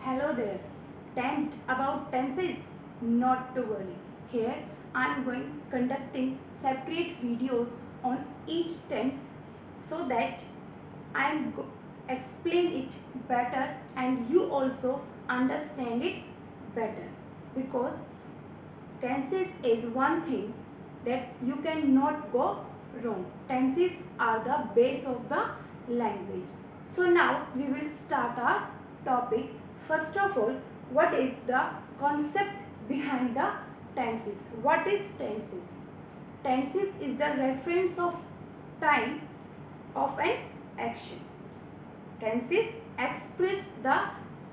Hello there. Tensed about tenses? Not to worry. Here I am going conducting separate videos on each tense so that I am explain it better and you also understand it better, because tenses is one thing that you cannot go wrong. Tenses are the base of the language. So now we will start our topic. First of all, what is the concept behind the tenses? What is tenses? Tenses is the reference of time of an action. Tenses express the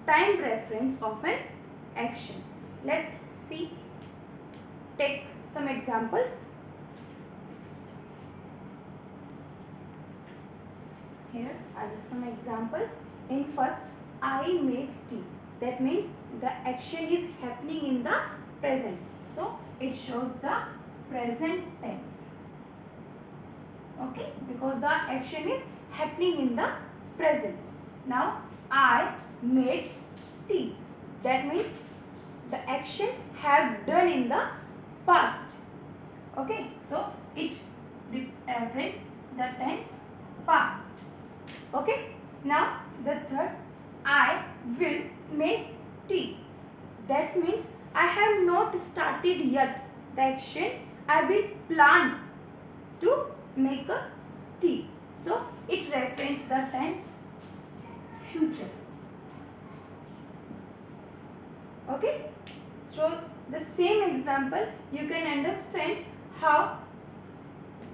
time reference of an action. Let's see. Take some examples. Here are some examples. In first, I make tea. That means the action is happening in the present. So it shows the present tense. Okay, because the action is happening in the present. Now I made tea. That means the action have done in the past. Okay, so it represents the tense past. Okay, now the third, I will make tea. That means I have not started yet the action. I will plan to make a tea. So it references the tense future. Okay, so the same example you can understand how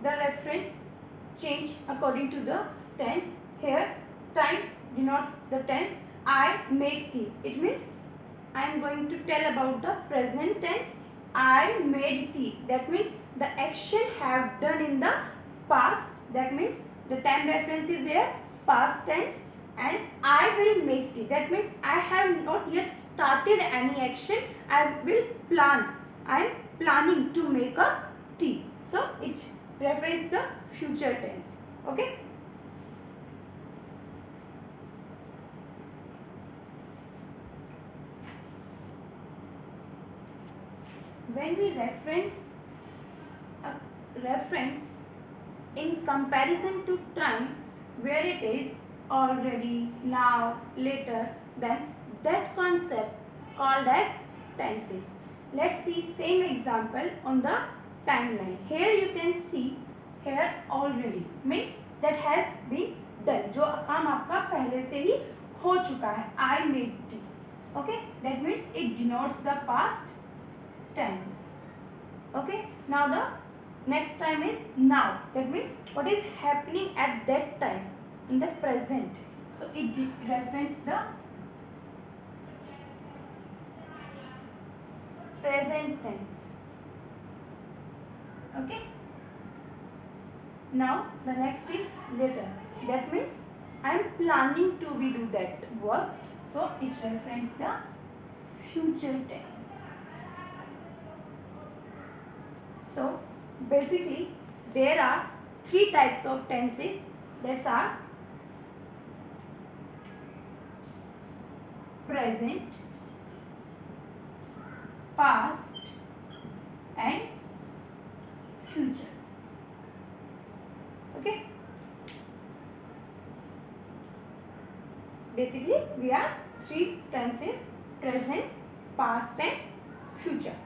the reference change according to the tense. Here time denotes the tense. I make tea. It means I am going to tell about the present tense. I made tea. That means the action have done in the past. That means the time reference is there, past tense. And I will make tea. That means I have not yet started any action. I will plan. I am planning to make a tea. So it refers the future tense. Okay. When we reference in comparison to time where it is already, now, later, then that concept called as tenses. Let's see same example on the timeline. Here you can see here already means that has been done. जो काम आपका पहले से ही हो चुका है. I made tea. Okay, that means it denotes the past tense. Okay, now the next time is now. That means what is happening at that time in the present. So it references the present tense. Okay. Now the next is later. That means I am planning to do that work. So it references the future tense. So basically there are three types of tenses that are present, past and future. Okay. Basically we are three tenses: present, past and future.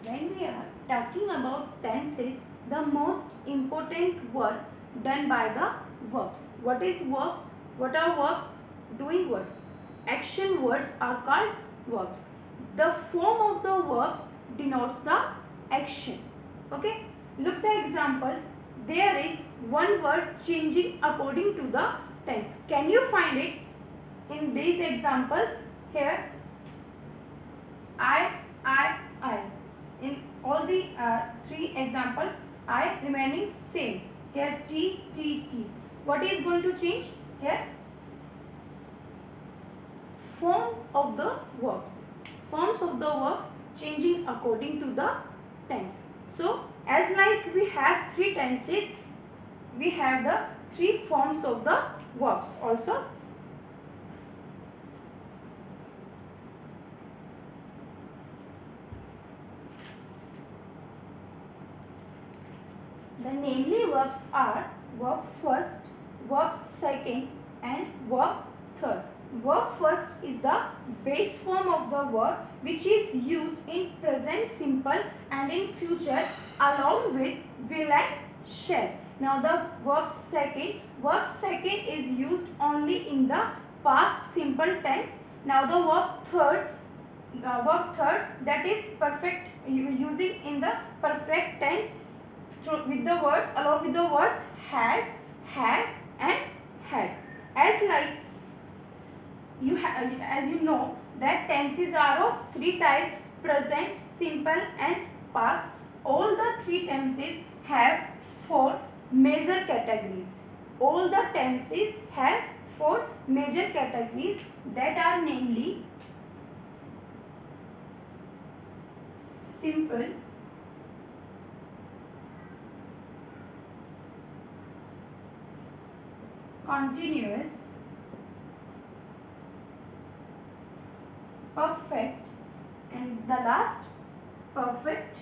When we are talking about tenses, the most important work done by the verbs. What is verbs? What are verbs? Doing words. Action words are called verbs. The form of the verbs denotes the action. Okay. Look the examples. There is one word changing according to the tense. Can you find it in these examples? Here I. In all the three examples, I remaining same. Here T. What is going to change? Here form of the verbs. Forms of the verbs changing according to the tense. So as like we have three tenses, we have the three forms of the verbs also. The namely verbs are verb first, verb second and verb third. Verb first is the base form of the verb which is used in present simple and in future along with will and shall. Now the verb second is used only in the past simple tense. Now the verb third, that is perfect, using in the perfect tense with the words, along with the words has, had and had. As like as you know that tenses are of three types: present, simple and past. All the three tenses have four major categories. All the tenses have four major categories, that are namely simple, continuous, perfect and the last perfect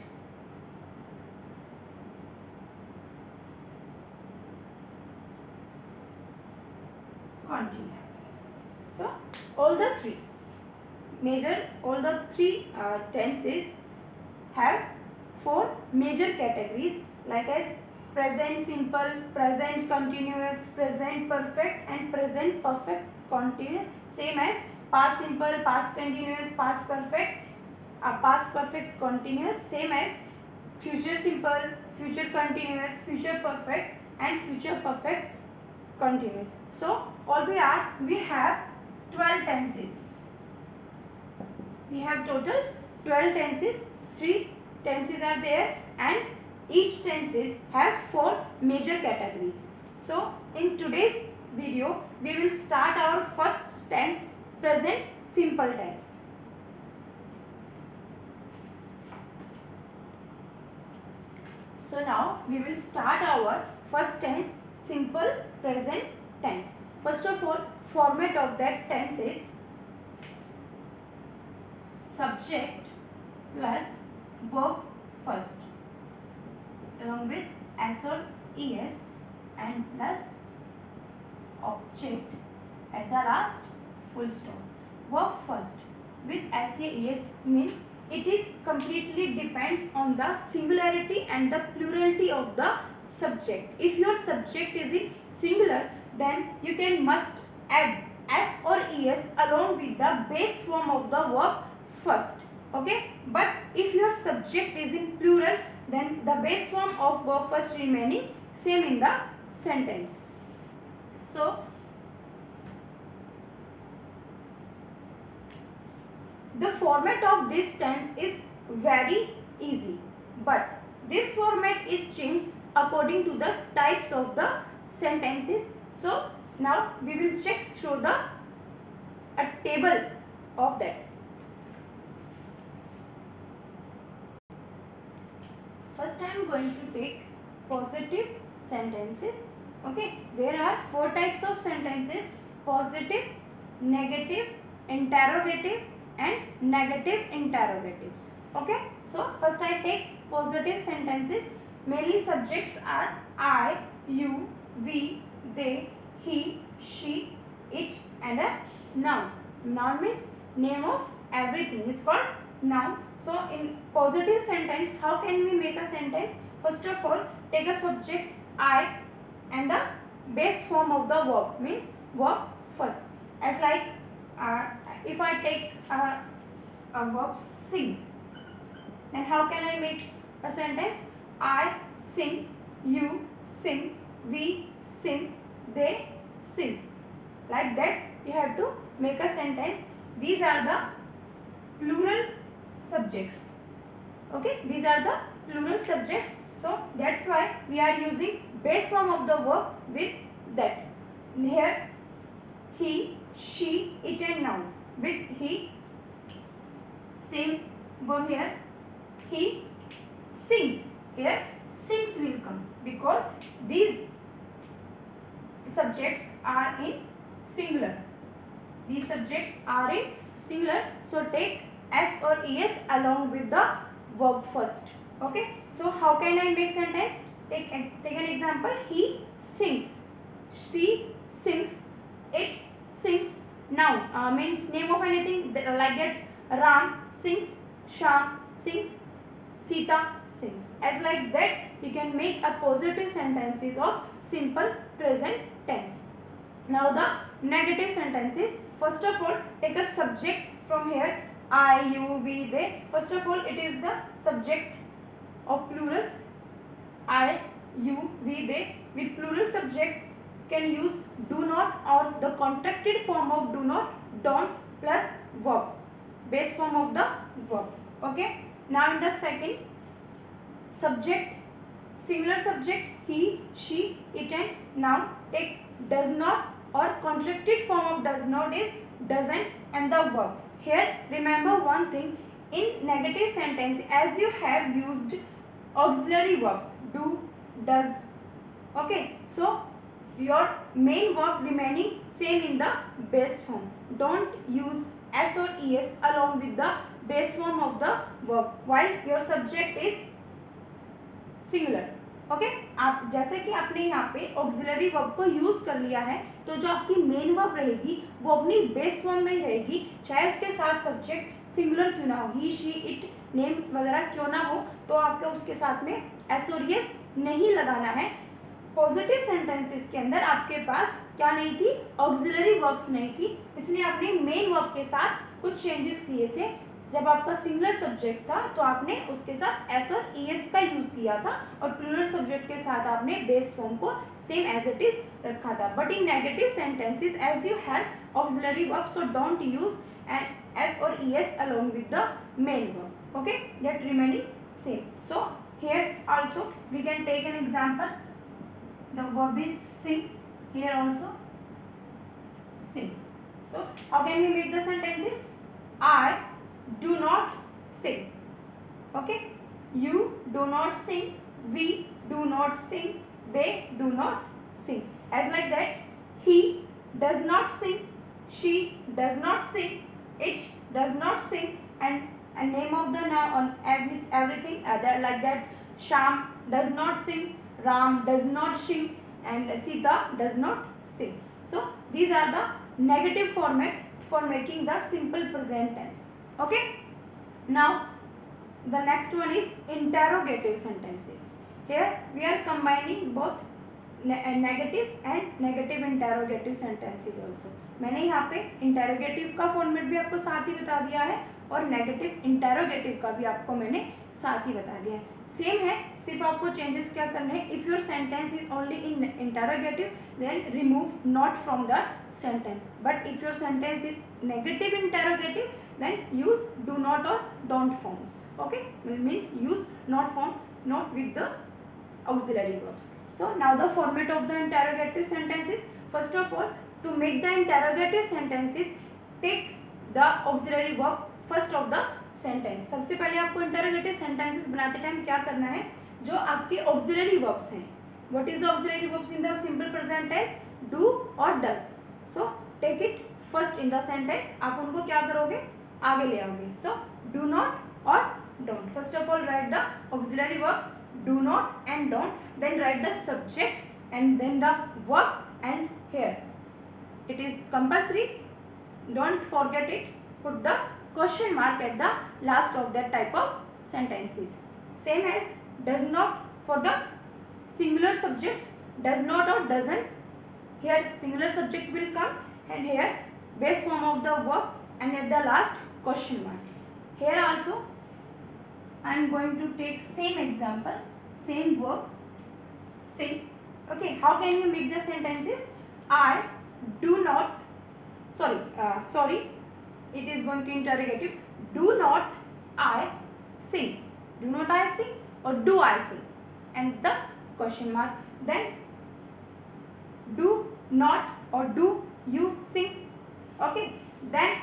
continuous. So all the three tenses have four major categories, like as present simple, present continuous, present perfect and present perfect continuous. Same as past simple, past continuous, past perfect, past perfect continuous. Same as future simple, future continuous, future perfect and future perfect continuous. So all we have 12 tenses. We have total 12 tenses. 3 tenses are there and each tenses have 4 major categories. So in today's video we will start our first tense, present simple tense. So now we will start our first tense, simple present tense. First of all, format of that tense is subject plus verb first along with s or es and plus object at the last, full stop. Verb first with s means it is completely depends on the singularity and the plurality of the subject. If your subject is in singular, then you can must add s or es along with the base form of the verb first. Okay, but if your subject is in plural, then the base form of verb first remaining same in the sentence. So the format of this tense is very easy, but this format is changed according to the types of the sentences. So now we will check through the a table of that. First I am going to take positive sentences. Okay, there are 4 types of sentences: positive, negative, interrogative and negative interrogatives. Okay, so first I take positive sentences. Mainly subjects are I, you, we, they, he, she, it and a noun. Noun means name of everything is called noun. So in positive sentence, how can we make a sentence? First of all, take a subject I and the base form of the verb means verb first. As like if I take a verb sing, then how can I make a sentence? I sing, you sing, we sing, they sing. Like that you have to make a sentence. These are the plural subjects. Okay, these are the plural subject. So that's why we are using base form of the verb with that. Here he, she, it and noun. With he, same verb here. He sings. Here sings will come because these subjects are in singular. These subjects are in singular. So take s or es along with the verb first. Okay. So how can I make sentence? Take an example. He sings. She sings. It sings. Now means name of anything like that. Ram sings. Sham sings. Sita sings. As like that, you can make a positive sentences of simple present tense. Now the negative sentences. First of all, take a subject from here. I, you, we, they. First of all, it is the subject of plural. I, you, we, they. With plural subject, can use do not or the contracted form of do not, don't plus verb. Base form of the verb. Okay. Now in the second subject, singular subject, he, she, it, and now take does not or contracted form of does not is doesn't and the verb. Here remember one thing, in negative sentence as you have used auxiliary verbs do, does. Okay, so your main verb remaining same in the base form. Don't use s or es along with the base form of the verb while your subject is singular. Okay, आप जैसे कि आपने यहाँ पे auxiliary verb को use कर लिया है तो जो आपकी मेन वर्ब रहेगी वो अपनी बेस फॉर्म में ही रहेगी, चाहे उसके साथ सब्जेक्ट सिंगुलर क्यों ना हो, ही, शी, इट, नेम वगैरह क्यों ना हो, तो आपको उसके साथ में एस और एस नहीं लगाना है. पॉजिटिव सेंटेंसेस के अंदर आपके पास क्या नहीं थी, ऑक्सिलरी वर्ब्स नहीं थी, इसलिए आपने मेन वर्ब के साथ कुछ चेंजेस किए थे. जब आपका सिंगुलर सब्जेक्ट था तो आपने उसके साथ एस और ईएस का यूज किया था और प्लूरल सब्जेक्ट के साथ आपने बेस फॉर्म को सेम एज इट इज रखा था. But in negative sentences as you have auxiliary verb so don't use an S और ES along with the main verb. Okay, that remaining same. So here also we can take an example. The verb is sing. Here also sing. So how can we make the sentences? I do not sing. Okay, you do not sing, we do not sing, they do not sing. As like that, he does not sing, she does not sing, it does not sing, and name of the noun on everything other like that. Sham does not sing, Ram does not sing, and Sita does not sing. So these are the negative format for making the simple present tense. Okay, now the next one is interrogative sentences. Here we are combining both negative and negative interrogative sentences also. मैंने यहाँ पे interrogative का format भी आपको साथ ही बता दिया है और नेगेटिव इंटेरोगेटिव का भी आपको मैंने साथ ही बता दिया है. सेम है, सिर्फ आपको चेंजेस क्या करने हैं. If your sentence is only in interrogative then remove not from the sentence. But if your sentence is negative interrogative then use do not or don't forms. Okay, means use not form, not with the auxiliary verbs. So now the format of the interrogative sentences. First of all, to make the interrogative sentences, take the auxiliary verb first of the sentence. सबसे पहले आपको interrogative sentences बनाते time क्या करना है, जो आपके auxiliary verbs हैं. What is the auxiliary verbs in the simple present tense? Do or does. So take it first in the sentence. आप उनको क्या करोगे, आगे ले आओगे. So do not or don't. First of all write the auxiliary verbs do not and don't, then write the subject and then the verb, and here it is compulsory, don't forget it, put the question mark at the last of that type of sentences. Same as does not for the singular subjects, does not or doesn't. Here singular subject will come and here base form of the verb and at the last question mark. Here also I am going to take same example, same verb, same. Okay, how can you make the sentences? I do not, sorry, it is going to interrogative. Do not I sing. Do not I sing or do I sing? And the question mark. Then do not or do you sing? Okay, then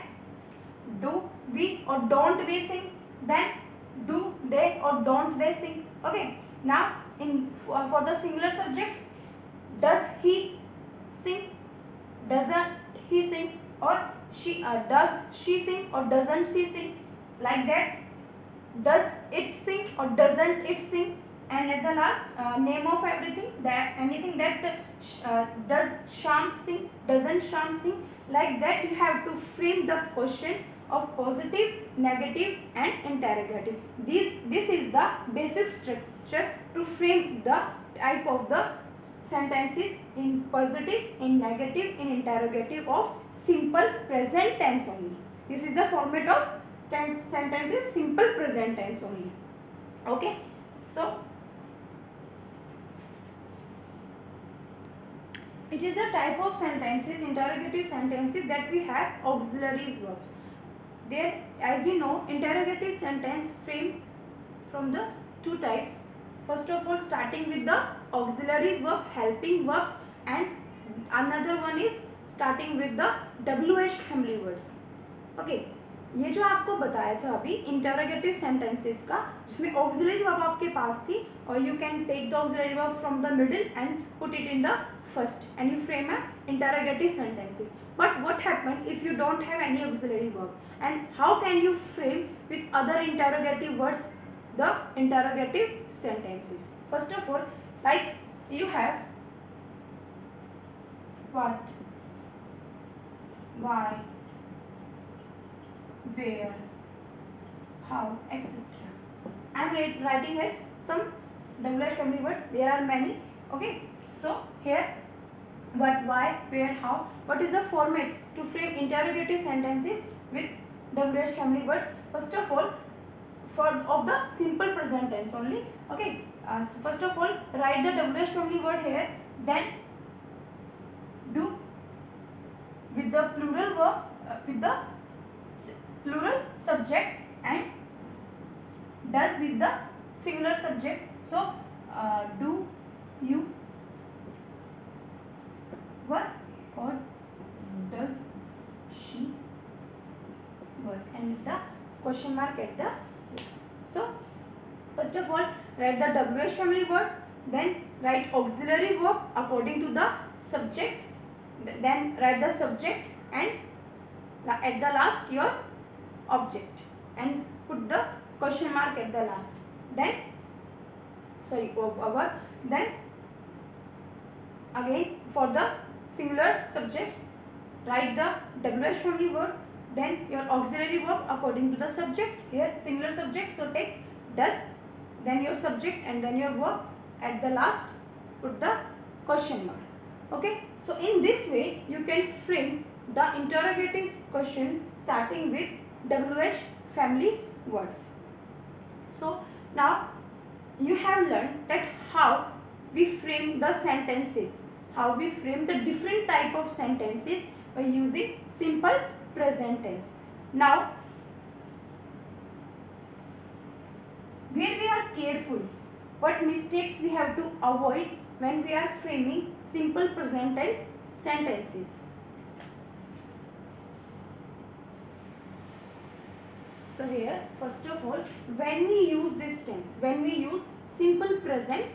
do we or don't we sing? Then do they or don't they sing? Okay, now in for the singular subjects, does he sing, doesn't he sing, or she does she sing or doesn't she sing, like that. Does it sing or doesn't it sing, and at the last name of everything, that anything that does Sham sing, doesn't Sham sing, like that. You have to frame the questions of positive, negative and interrogative. This is the basic structure to frame the type of the sentences in positive, in negative, in interrogative of simple present tense only. This is the format of tense sentences, simple present tense only. Okay, so it is the type of sentences, interrogative sentences, that we have auxiliary verbs. There, as you know, interrogative sentence frame from the two types. First of all, starting with the auxiliary verbs, helping verbs, and another one is starting with the WH family words. Okay, ये जो आपको बताया था अभी interrogative sentences का, जिसमें auxiliary verb आपके पास थी, और you can take the auxiliary verb from the middle and put it in the first and you frame a interrogative sentences. But what happen if you don't have any auxiliary verb, and how can you frame with other interrogative words the interrogative sentences? First of all, like you have what, why, where, how, etc. I am writing here some WH family words. There are many. Okay, so here what, why, where, how. What is the format to frame interrogative sentences with WH family words? First of all, for of the simple present tense only. Okay, first of all, write the WH family word here, then do with the plural verb, with the plural subject, and does with the singular subject. So do you work, or does she work, and with the question mark at the place. So first of all, write the WH family word, then write auxiliary verb according to the subject, then write the subject, and at the last your object, and put the question mark at the last. Then sorry, over. Then again for the singular subjects, write the WH family word, then your auxiliary verb according to the subject. Here singular subject, so take does, then your subject, and then your verb. At the last put the question mark. Okay, so in this way you can frame the interrogative question starting with WH family words. So now you have learned that how we frame the sentences, how we frame the different type of sentences by using simple present tense. Now where we are careful, what mistakes we have to avoid when we are framing simple present tense sentences. So here, first of all, when we use this tense, when we use simple present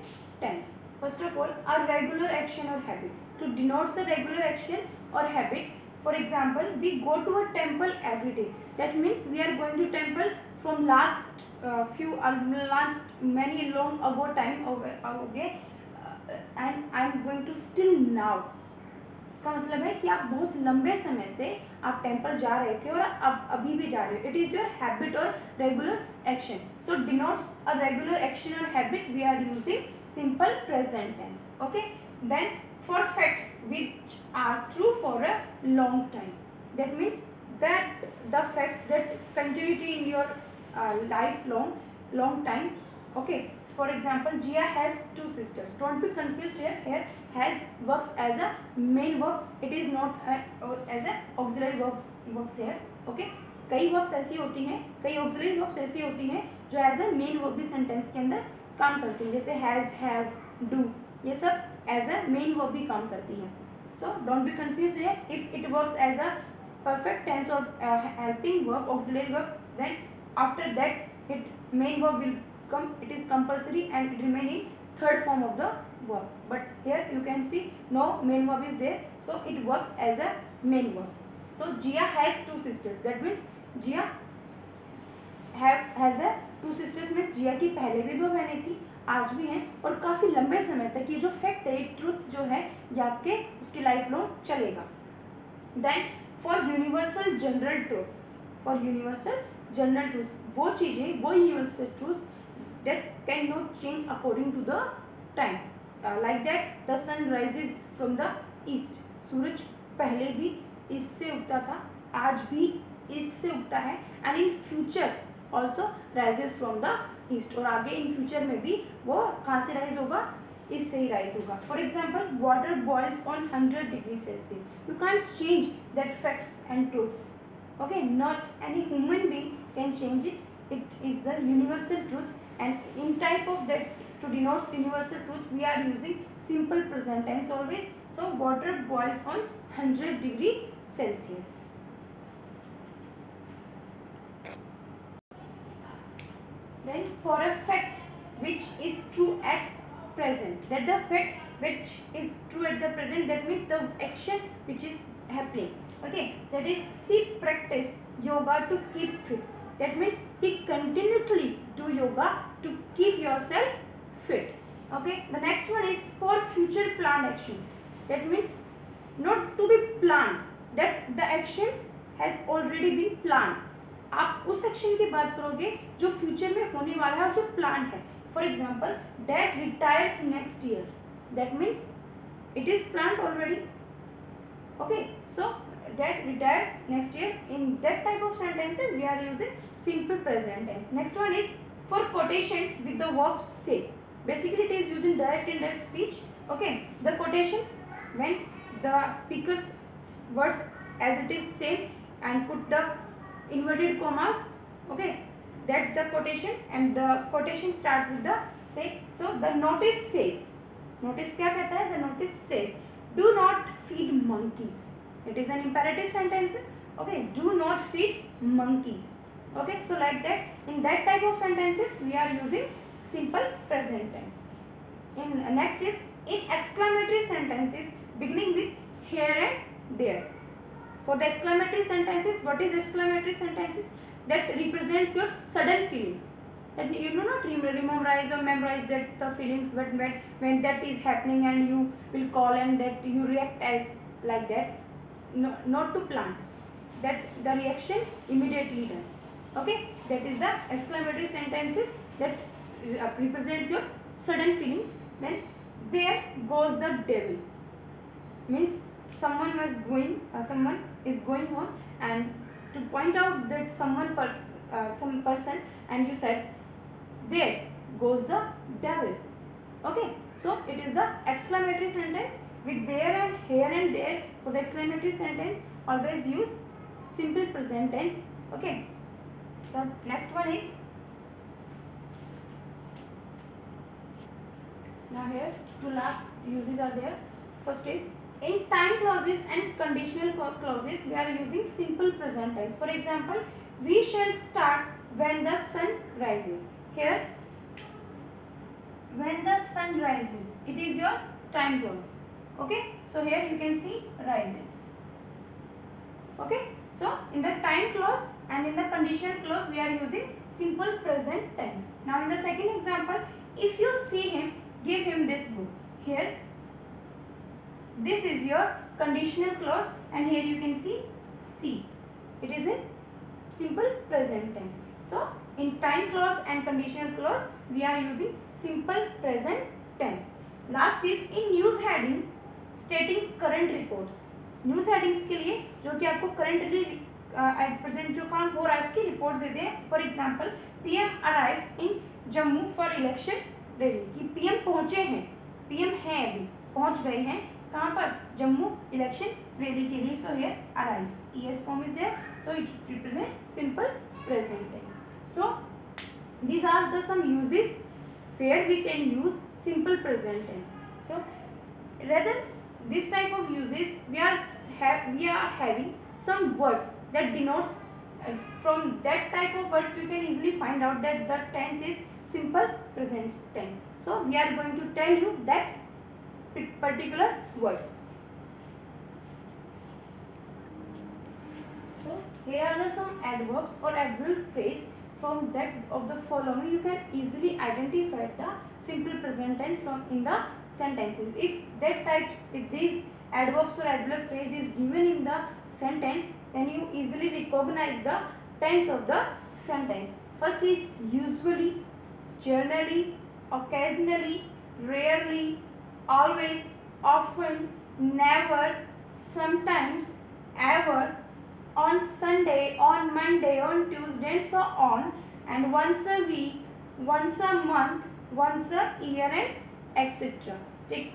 tense, first of all, a regular action or habit. To denote the regular action or habit, for example, we go to a temple every day. That means we are going to temple from last many long ago time okay, and I am going to still now. इसका मतलब है कि आप बहुत लंबे समय से आप टेम्पल जा रहे थे और अब अभी भी जा रहे हो. इट इज योर हैबिट और regular action. So denotes a regular action और habit we are using simple present tense. Okay, then for facts which are true for a long time, that means that the facts that continuity in your life long time. Okay, for example, Jia has two sisters. Don't be confused here. Here has works as a main verb. It is not as a auxiliary verb works here. Okay, कई verbs ऐसी होती हैं, कई auxiliary verbs ऐसी होती हैं जो as a main verb भी sentence के अंदर काम करती हैं, जैसे has, have, do, ये सब as a main verb भी काम करती हैं. So don't be confused here. If it works as a perfect tense or helping verb, auxiliary verb, then after that it main verb will come. It is compulsory and it remain in third form of the verb. But here you can see no main verb is there, so it works as a main verb. So Jia has two sisters. That means Jia has a two sisters means जिया की पहले भी दो बहनें थी, आज भी हैं, और काफ़ी लंबे समय तक ये जो फैक्ट है, ट्रुथ जो है, ये आपके उसकी लाइफ लॉन्ग चलेगा. Then for universal general truths, for universal general truths, वो चीज़ें, वो universal truths that cannot change according to the time, like that the sun rises from the east. सूरज पहले भी ईस्ट से उगता था, आज भी ईस्ट से उगता है, and in future also rises from the east, और आगे इन फ्यूचर में भी वो कहाँ से राइज होगा, ईस्ट से ही राइज होगा. For example water boils on 100 degree Celsius. You can't change that facts and truths. Okay, not any human being can change it. It is the universal truth, and in type of that, to denote universal truth, we are using simple present tense always. So water boils on 100 degree Celsius. Then for a fact which is true at present, that the fact which is true at the present, that means the action which is happening. Okay, that is she practice yoga to keep fit. That means he continuously do yoga to keep yourself fit. Okay, the next one is for future planned actions. That means not to be planned, that the actions has already been planned. आप उस action की बात करोगे जो future में होने वाला है और जो प्लान है. For example that retires next year. That means it is plan already. Okay, so that retires next year. In that type of sentences we are using simple present tense. Next one is for quotations with the verb say. Basically it is using direct indirect speech. Okay, the quotation when the speaker's words as it is said and put the inverted commas. Okay, that's the quotation, and the quotation starts with the say. So the notice says, notice क्या कहता है, the notice says do not feed monkeys. It is an imperative sentence. Okay, do not feed monkeys. Okay, so like that, in that type of sentences we are using simple present tense. In next is in exclamatory sentences beginning with here and there. For the exclamatory sentences, what is exclamatory sentences? That represents your sudden feelings. That you do not memorize or memorize that the feelings when that is happening, and you will call and that you react as like that. No, not to plan. That the reaction immediately done. Okay, that is the exclamatory sentences that represents your sudden feelings. Then there goes the devil means someone is going on, and to point out that some person, and you said there goes the devil. Okay, so it is the exclamatory sentence with there and here and there. For the exclamatory sentence always use simple present tense. Okay, so next one is, now here two last uses are there. First is in time clauses and conditional clauses we are using simple present tense. For example, we shall start when the sun rises. Here when the sun rises, it is your time clause. Okay, so here you can see rises. Okay, so in the time clause and in the conditional clause we are using simple present tense. Now in the second example, if you see him, give him this book. Here this is your conditional clause, and here you can see it is in simple present tense. So in time clause and conditional clause we are using simple present tense. Last is in news headings stating current reports. News headings के लिए जो कि आपको currently at present जो काम हो रहा है उसकी रिपोर्ट देते हैं. For example PM arrives in Jammu for election rally, कि पीएम पहुंचे हैं, पीएम हैं अभी पहुंच गए हैं कहाँ पर, जम्मू इलेक्शन रैली के लिए. So here arrives ES form is there, so it represent simple present tense. So these are the some uses where we can use simple present tense. So rather this type of uses we are having some words that denotes from that type of words you can easily find out that the tense is simple present tense. So we are going to tell you that particular words. So here are some adverbs or adverb phrase. From that of the following you can easily identify the simple present tense from in the sentences. If these adverbs or adverb phrase is given in the sentence, then you easily recognize the tense of the sentence. First is usually, generally, occasionally, rarely, always, often, never, sometimes, ever, on Sunday, on Monday, on Tuesday, and so on, and once a week, once a month, once a year, and etc. Take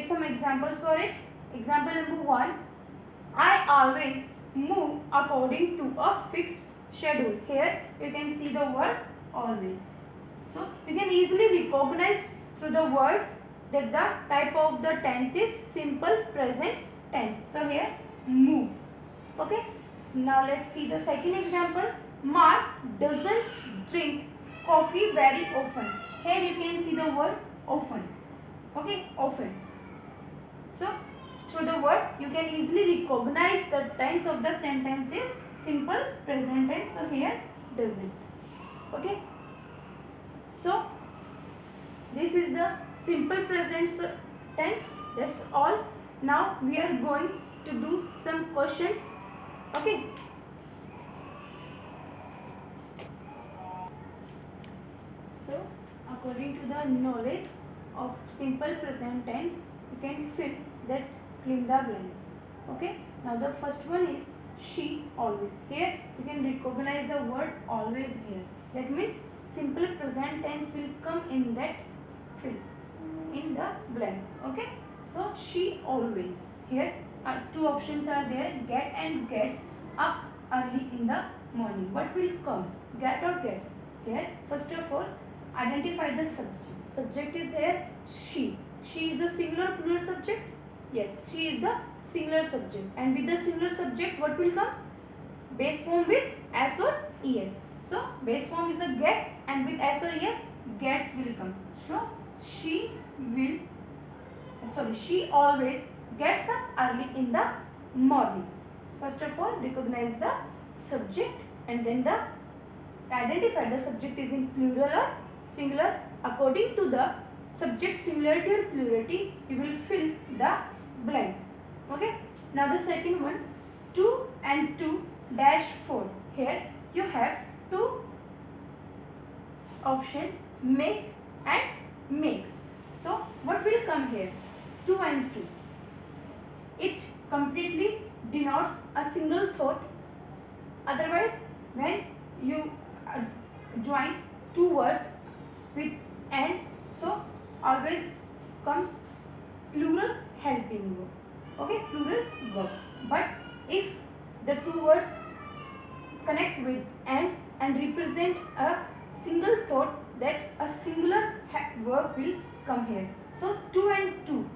some examples for it. Example number 1. I always move according to a fixed schedule. Here you can see the word always. So you can easily recognize through the words that the type of the tense is simple present tense. So here move. Okay. Now let's see the second example. Mark doesn't drink coffee very often. Here you can see the word often. Okay, often. So through the word you can easily recognize the tense of the sentence is simple present tense. So here doesn't. Okay. So this is the simple present tense. That's all. Now we are going to do some questions. Okay. So according to the knowledge of simple present tense, you can fill in the blanks. Okay. Now the first one is she always. Here you can recognize the word always here. That means simple present tense will come in that fill in the blank. Okay. So she always. Here two options are there, get and gets up early in the morning. What will come? Get or gets? Here first of all identify the subject. Subject is here she. She is the singular plural subject. Yes, she is the singular subject. And with the singular subject what will come? Base form with s or es. So base form is the get and with s or es gets will come. So she always gets up early in the morning. First of all recognize the subject and then identify the subject is in plural or singular. According to the subject singularity or plurality you will fill the blank. Okay. Now the second one, 2 and 2 dash 4. Here you have two options, make and makes. So what will come here? 2 and 2. It completely denotes a single thought. Otherwise when you join two words with and, so always comes plural helping verb. Okay, plural verb. But if the two words connect with and represent a single thought, that a singular verb will come here. So 2 and 2.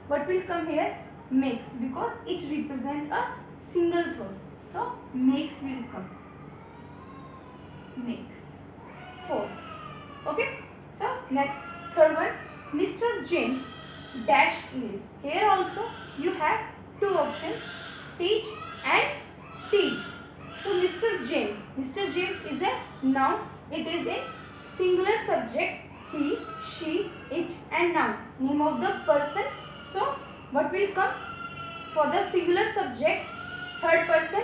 What will come here? Makes, because it represents a single thought. So makes will come. Makes. 4. Okay. So next third one, Mr. James dash English. Here also you have two options, teach and teach. So Mr. James is a noun. It is a singular subject, he, she, it, and noun, name of the person. So what will come for the singular subject, third person?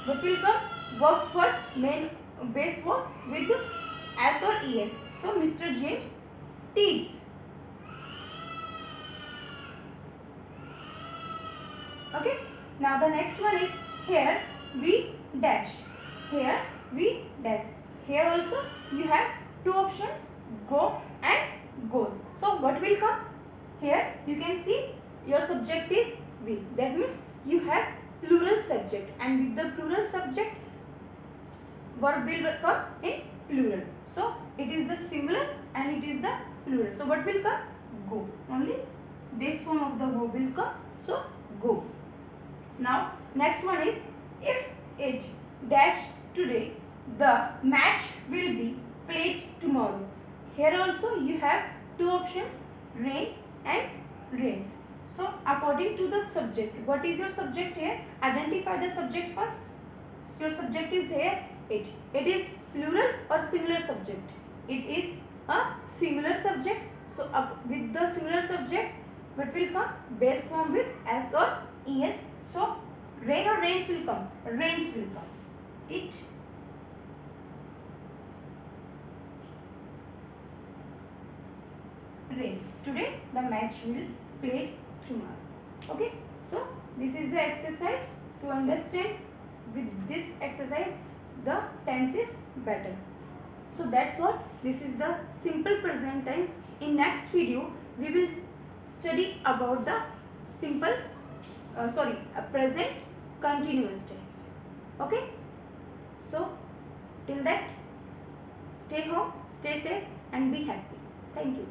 What will come? Verb first, main base verb with s or es. So Mr. James teaches. Okay. Now the next one is here we dash. Here we dash. Here also you have two options, go and goes. So what will come? Here you can see your subject is we. That means you have plural subject, and with the plural subject verb will come in plural. So it is the singular and it is the plural. So what will come? Go. Only base form of the verb will come. So go. Now next one is if it dash today, the match will be played tomorrow. Here also you have two options, rain and rains. So according to the subject, what is your subject here? Identify the subject first. Your subject is here it. It is plural or singular subject? It is a singular subject. So with the singular subject, what will come? Base form with s or es. So rain or rains will come. Rains will come. It rains. Today the match will play tomorrow. Okay. So this is the exercise. To understand with this exercise, the tense is better. So that's what. This is the simple present tense. In next video, we will study about the simple, present continuous tense. Okay. So till that, stay home, stay safe and be happy. Thank you.